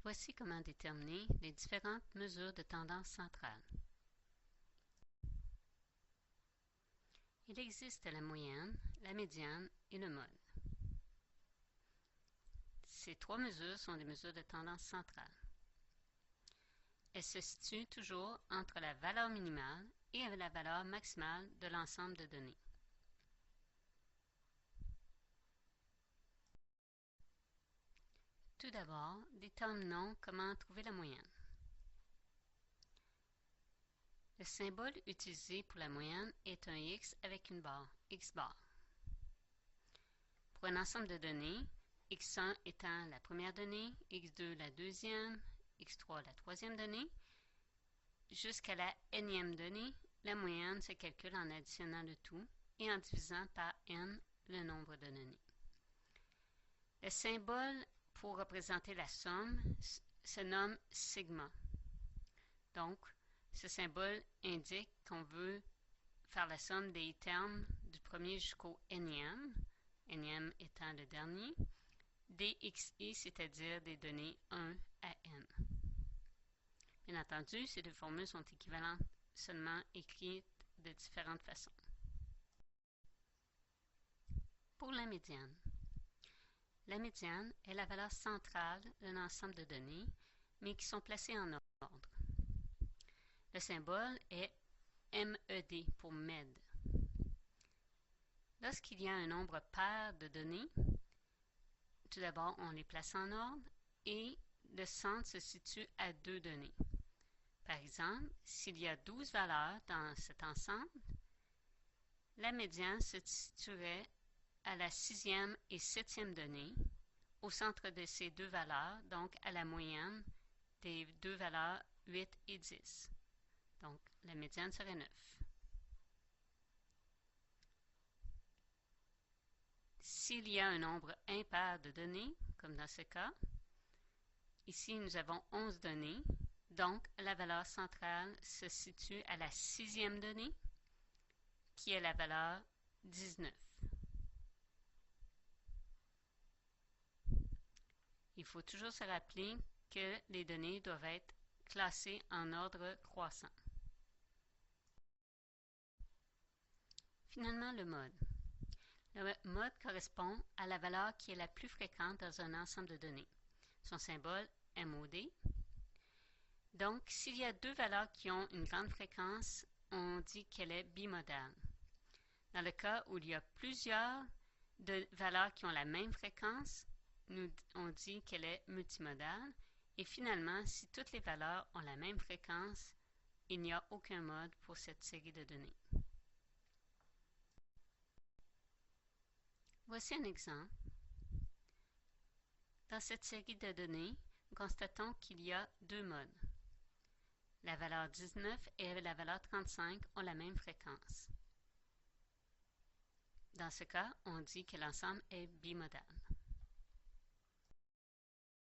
Voici comment déterminer les différentes mesures de tendance centrale. Il existe la moyenne, la médiane et le mode. Ces trois mesures sont des mesures de tendance centrale. Elles se situent toujours entre la valeur minimale et la valeur maximale de l'ensemble de données. Tout d'abord, déterminons comment trouver la moyenne. Le symbole utilisé pour la moyenne est un X avec une barre, X bar. Pour un ensemble de données, X1 étant la première donnée, X2 la deuxième, X3 la troisième donnée, jusqu'à la nème donnée, la moyenne se calcule en additionnant le tout et en divisant par n le nombre de données. Le symbole pour représenter la somme se nomme sigma. Donc, ce symbole indique qu'on veut faire la somme des termes du premier jusqu'au nème étant le dernier, des xi, c'est-à-dire des données 1 à n. Bien entendu, ces deux formules sont équivalentes, seulement écrites de différentes façons. Pour la médiane est la valeur centrale d'un ensemble de données, mais qui sont placées en ordre. Le symbole est MED pour MED. Lorsqu'il y a un nombre pair de données, tout d'abord on les place en ordre et le centre se situe à 2 données. Par exemple, s'il y a 12 valeurs dans cet ensemble, la médiane se situerait à la 6e et 7e donnée, au centre de ces deux valeurs, donc à la moyenne des deux valeurs 8 et 10. Donc, la médiane serait 9. S'il y a un nombre impair de données, comme dans ce cas, ici nous avons 11 données, donc la valeur centrale se situe à la 6e donnée, qui est la valeur 19. Il faut toujours se rappeler que les données doivent être classées en ordre croissant. Finalement, le mode. Le mode correspond à la valeur qui est la plus fréquente dans un ensemble de données. Son symbole MOD. Donc, s'il y a deux valeurs qui ont une grande fréquence, on dit qu'elle est bimodale. Dans le cas où il y a plusieurs valeurs qui ont la même fréquence, on dit qu'elle est multimodale. Et finalement, si toutes les valeurs ont la même fréquence, il n'y a aucun mode pour cette série de données. Voici un exemple. Dans cette série de données, nous constatons qu'il y a deux modes. La valeur 19 et la valeur 35 ont la même fréquence. Dans ce cas, on dit que l'ensemble est bimodal.